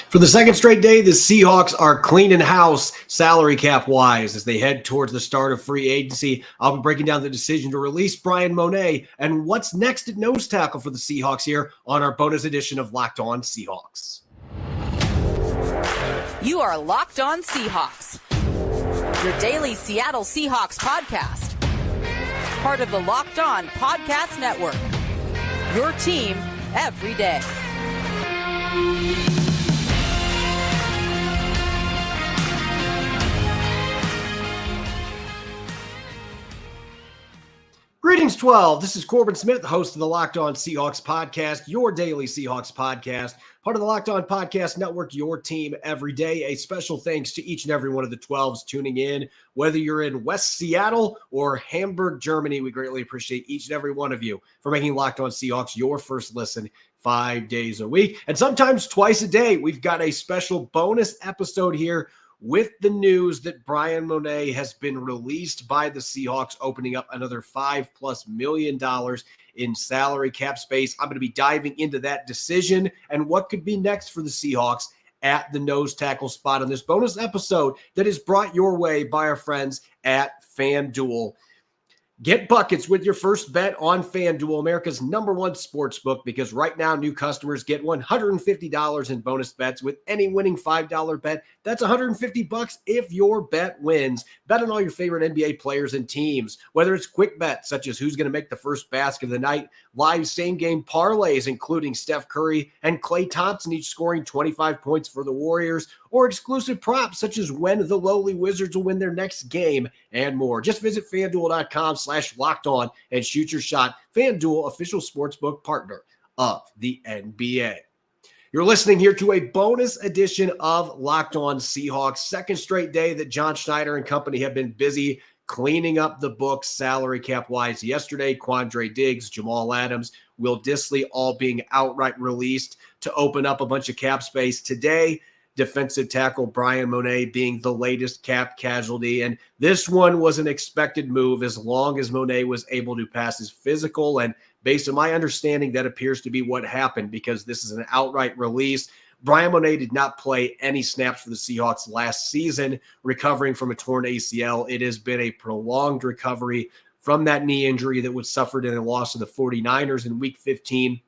For the second straight day, the Seahawks are cleaning house salary cap wise as they head towards the start of free agency. I'll be breaking down the decision to release Bryan Mone and what's next at nose tackle for the Seahawks here on our bonus edition of Locked On Seahawks. You are Locked On Seahawks, your daily Seattle Seahawks podcast. Part of the Locked On Podcast Network, your team every day. Greetings, 12. This is Corbin Smith, the host of the Locked On Seahawks podcast, your daily Seahawks podcast, part of the Locked On Podcast Network, your team every day. A special thanks to each and every one of the 12s tuning in, whether you're in West Seattle or Hamburg, Germany. We greatly appreciate each and every one of you for making Locked On Seahawks your first listen 5 days a week, and sometimes twice a day. We've got a special bonus episode here with the news that Bryan Mone has been released by the Seahawks, opening up another $5+ million in salary cap space. I'm going to be diving into that decision and what could be next for the Seahawks at the nose tackle spot on this bonus episode that is brought your way by our friends at FanDuel. Get buckets with your first bet on FanDuel, America's #1 sports book, because right now new customers get $150 in bonus bets with any winning $5 bet. That's $150 if your bet wins. Bet on all your favorite NBA players and teams, whether it's quick bets such as who's going to make the first basket of the night, live same-game parlays including Steph Curry and Klay Thompson each scoring 25 points for the Warriors, or exclusive props such as when the lowly Wizards will win their next game, and more. Just visit FanDuel.com/lockedon and shoot your shot. FanDuel, official sportsbook partner of the NBA. You're listening here to a bonus edition of Locked On Seahawks. Second straight day that John Schneider and company have been busy cleaning up the books salary cap wise. Yesterday, Quandre Diggs, Jamal Adams, Will Dissly all being outright released to open up a bunch of cap space. Today, defensive tackle Bryan Mone being the latest cap casualty. And this one was an expected move as long as Mone was able to pass his physical. And based on my understanding, that appears to be what happened, because this is an outright release. Bryan Mone did not play any snaps for the Seahawks last season, recovering from a torn ACL. It has been a prolonged recovery from that knee injury that was suffered in a loss to the 49ers in Week 15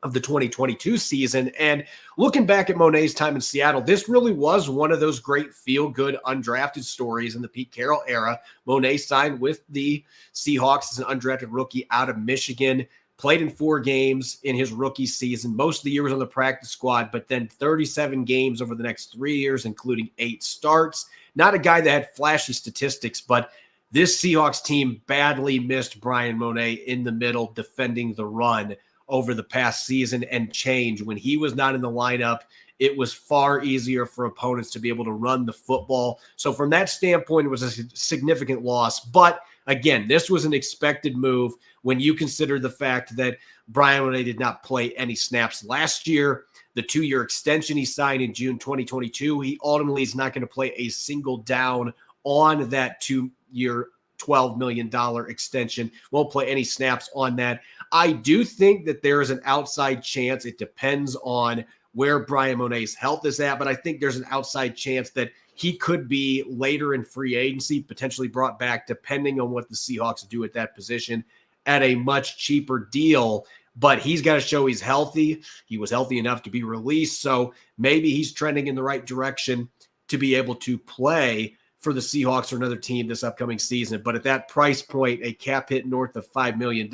of the 2022 season. And looking back at Mone's time in Seattle, this really was one of those great feel-good undrafted stories in the Pete Carroll era. Mone signed with the Seahawks as an undrafted rookie out of Michigan, played in 4 games in his rookie season. Most of the year was on the practice squad, but then 37 games over the next 3 years, including 8 starts. Not a guy that had flashy statistics, but this Seahawks team badly missed Bryan Mone in the middle defending the run over the past season and change. When he was not in the lineup, it was far easier for opponents to be able to run the football. So from that standpoint, it was a significant loss. But again, this was an expected move when you consider the fact that Bryan Mone did not play any snaps last year. The 2-year extension he signed in June 2022, he ultimately is not going to play a single down on that 2-year $12 million extension. Won't play any snaps on that. I do think that there is an outside chance. It depends on where Bryan Mone's health is at, but I think there's an outside chance that he could be later in free agency, potentially brought back, depending on what the Seahawks do at that position, at a much cheaper deal. But he's got to show he's healthy. He was healthy enough to be released, so maybe he's trending in the right direction to be able to play for the Seahawks or another team this upcoming season. But at that price point, a cap hit north of $5 million,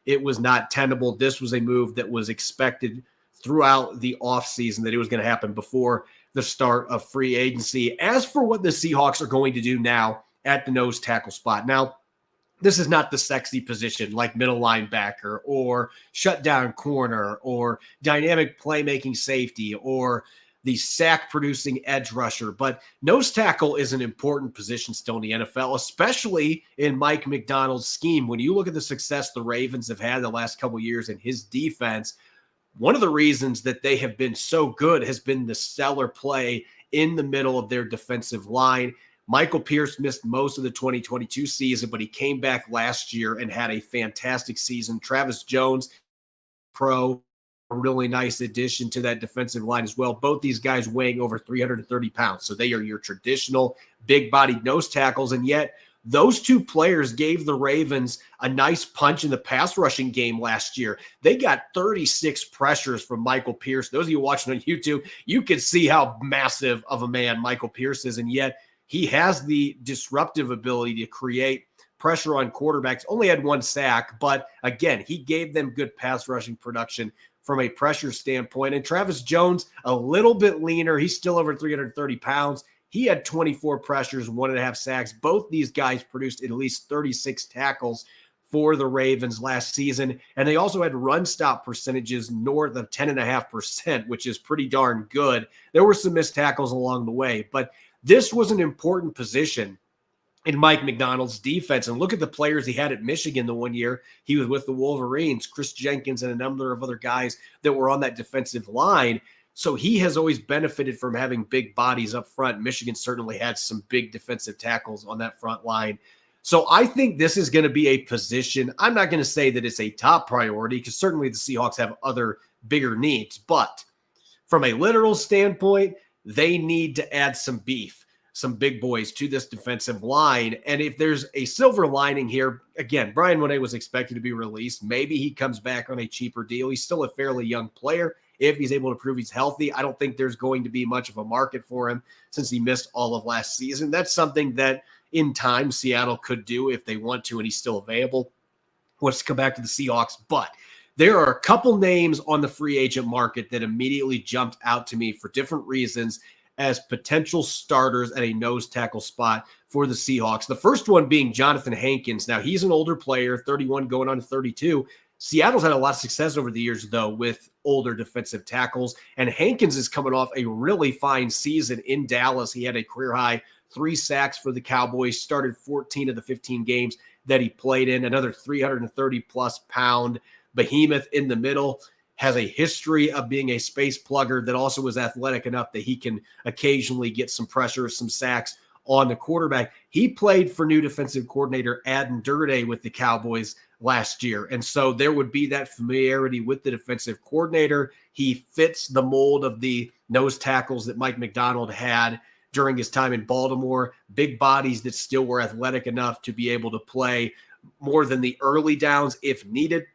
it was not tenable. This was a move that was expected throughout the offseason, that it was going to happen before the start of free agency. As for what the Seahawks are going to do now at the nose tackle spot, now, this is not the sexy position like middle linebacker or shutdown corner or dynamic playmaking safety or the sack-producing edge rusher. But nose tackle is an important position still in the NFL, especially in Mike Macdonald's scheme. When you look at the success the Ravens have had the last couple of years in his defense, one of the reasons that they have been so good has been the stellar play in the middle of their defensive line. Michael Pierce missed most of the 2022 season, but he came back last year and had a fantastic season. Travis Jones, pro, a really nice addition to that defensive line as well. Both these guys weighing over 330 pounds. So they are your traditional big-bodied nose tackles, and yet those two players gave the Ravens a nice punch in the pass rushing game last year. They got 36 pressures from Michael Pierce. Those of you watching on YouTube, you can see how massive of a man Michael Pierce is, and yet he has the disruptive ability to create pressure on quarterbacks. Only had one sack, but again, he gave them good pass rushing production from a pressure standpoint. And Travis Jones, a little bit leaner. He's still over 330 pounds. He had 24 pressures, 1.5 sacks. Both these guys produced at least 36 tackles for the Ravens last season. And they also had run stop percentages north of 10.5%, which is pretty darn good. There were some missed tackles along the way, but this was an important position in Mike Macdonald's defense. And look at the players he had at Michigan the one year he was with the Wolverines, Chris Jenkins and a number of other guys that were on that defensive line. So he has always benefited from having big bodies up front. Michigan certainly had some big defensive tackles on that front line. So I think this is going to be a position. I'm not going to say that it's a top priority because certainly the Seahawks have other bigger needs. But from a literal standpoint, they need to add some beef, some big boys to this defensive line. And if there's a silver lining here, again, Bryan Mone was expected to be released. Maybe he comes back on a cheaper deal. He's still a fairly young player. If he's able to prove he's healthy, I don't think there's going to be much of a market for him since he missed all of last season. That's something that in time Seattle could do if they want to, and he's still available. Let's come back to the Seahawks. But there are a couple names on the free agent market that immediately jumped out to me for different reasons as potential starters at a nose tackle spot for the Seahawks. The first one being Jonathan Hankins. Now, he's an older player, 31 going on to 32. Seattle's had a lot of success over the years, though, with older defensive tackles. And Hankins is coming off a really fine season in Dallas. He had a career-high 3 sacks for the Cowboys, started 14 of the 15 games that he played in. Another 330-plus pound behemoth in the middle. Has a history of being a space plugger that also is athletic enough that he can occasionally get some pressure, some sacks on the quarterback. He played for new defensive coordinator Adden Durde with the Cowboys last year. And so there would be that familiarity with the defensive coordinator. He fits the mold of the nose tackles that Mike Macdonald had during his time in Baltimore. Big bodies that still were athletic enough to be able to play more than the early downs if needed.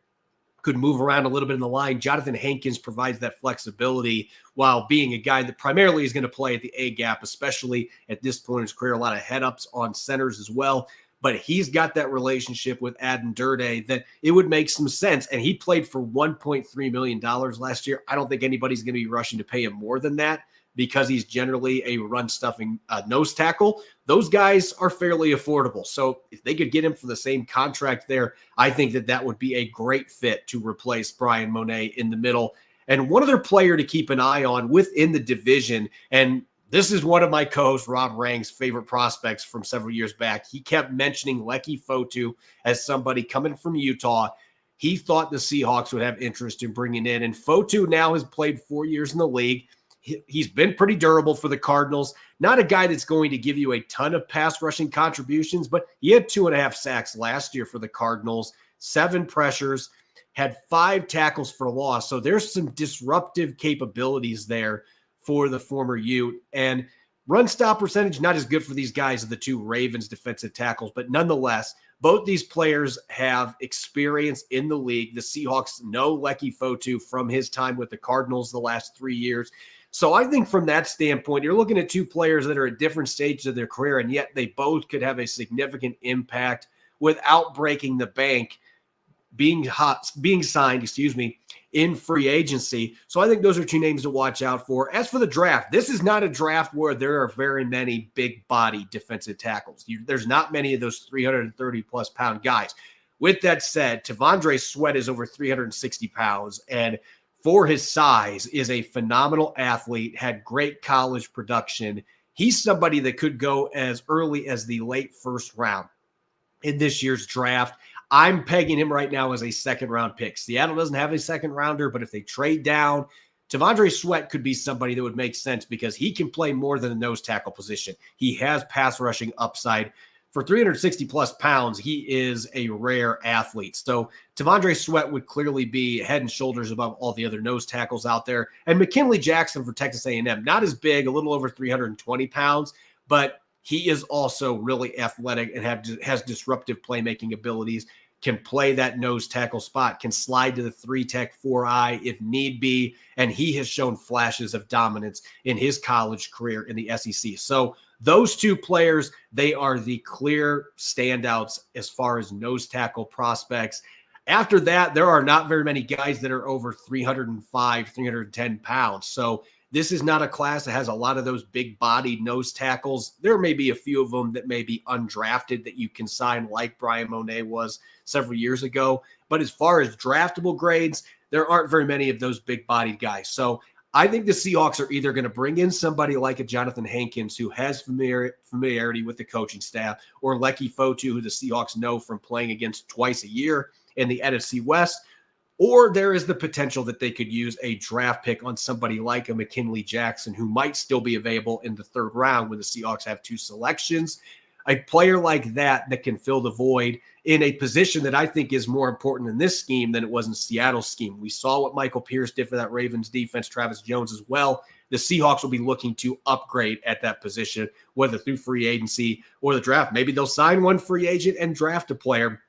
Could move around a little bit in the line. Jonathan Hankins provides that flexibility while being a guy that primarily is going to play at the A gap, especially at this point in his career. A lot of head-ups on centers as well. But he's got that relationship with Adden Durde that it would make some sense. And he played for $1.3 million last year. I don't think anybody's going to be rushing to pay him more than that because he's generally a run-stuffing nose tackle. Those guys are fairly affordable. So if they could get him for the same contract there, I think that that would be a great fit to replace Bryan Mone in the middle. And one other player to keep an eye on within the division, and this is one of my co-host Rob Rang's favorite prospects from several years back. He kept mentioning Leyfotu as somebody coming from Utah. He thought the Seahawks would have interest in bringing in. And Fotu now has played 4 years in the league. He's been pretty durable for the Cardinals. Not a guy that's going to give you a ton of pass rushing contributions, but he had 2.5 sacks last year for the Cardinals, 7 pressures, had 5 tackles for loss. So there's some disruptive capabilities there for the former Ute. And run stop percentage, not as good for these guys as the 2 Ravens defensive tackles, but nonetheless, both these players have experience in the league. The Seahawks know Leyfotu from his time with the Cardinals the last 3 years. So I think from that standpoint, you're looking at 2 players that are at different stages of their career, and yet they both could have a significant impact without breaking the bank, being signed, in free agency. So I think those are 2 names to watch out for. As for the draft, this is not a draft where there are very many big body defensive tackles. There's not many of those 330-plus pound guys. With that said, T'Vondre Sweat is over 360 pounds, and for his size, is a phenomenal athlete, had great college production. He's somebody that could go as early as the late first round in this year's draft. I'm pegging him right now as a second-round pick. Seattle doesn't have a second-rounder, but if they trade down, T'Vondre Sweat could be somebody that would make sense because he can play more than a nose tackle position. He has pass rushing upside for 360 plus pounds, he is a rare athlete. So T'Vondre Sweat would clearly be head and shoulders above all the other nose tackles out there. And McKinley Jackson for Texas A&M, not as big, a little over 320 pounds, but he is also really athletic and has disruptive playmaking abilities, can play that nose tackle spot, can slide to the 3-tech 4-eye if need be, and he has shown flashes of dominance in his college career in the SEC. So those two players, they are the clear standouts as far as nose tackle prospects. After that, there are not very many guys that are over 305, 310 pounds. So this is not a class that has a lot of those big-bodied nose tackles. There may be a few of them that may be undrafted that you can sign, like Bryan Mone was several years ago. But as far as draftable grades, there aren't very many of those big-bodied guys. So I think the Seahawks are either going to bring in somebody like a Jonathan Hankins who has familiarity with the coaching staff, or Leyfotu, who the Seahawks know from playing against twice a year in the NFC West, or there is the potential that they could use a draft pick on somebody like a McKinley Jackson who might still be available in the third round when the Seahawks have two selections. A player like that can fill the void in a position that I think is more important in this scheme than it was in Seattle's scheme. We saw what Michael Pierce did for that Ravens defense, Travis Jones as well. The Seahawks will be looking to upgrade at that position, whether through free agency or the draft. Maybe they'll sign one free agent and draft a player.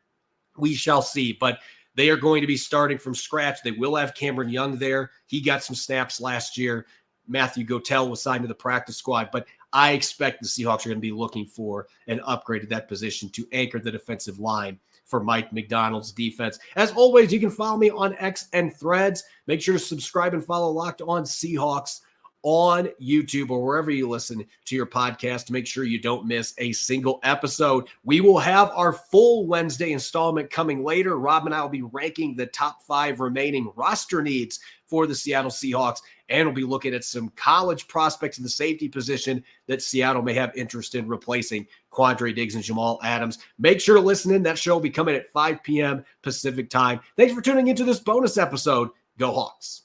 We shall see. But they are going to be starting from scratch. They will have Cameron Young there. He got some snaps last year. Matthew Gotel was signed to the practice squad. But I expect the Seahawks are going to be looking for an upgrade at that position to anchor the defensive line for Mike Macdonald's defense. As always, you can follow me on X and Threads. Make sure to subscribe and follow Locked On Seahawks on YouTube or wherever you listen to your podcast to make sure you don't miss a single episode. We will have our full Wednesday installment coming later. Rob and I will be ranking the top 5 remaining roster needs for the Seattle Seahawks, and we'll be looking at some college prospects in the safety position that Seattle may have interest in replacing Quandre Diggs and Jamal Adams. Make sure to listen in. That show will be coming at 5 p.m. Pacific time. Thanks for tuning into this bonus episode. Go Hawks.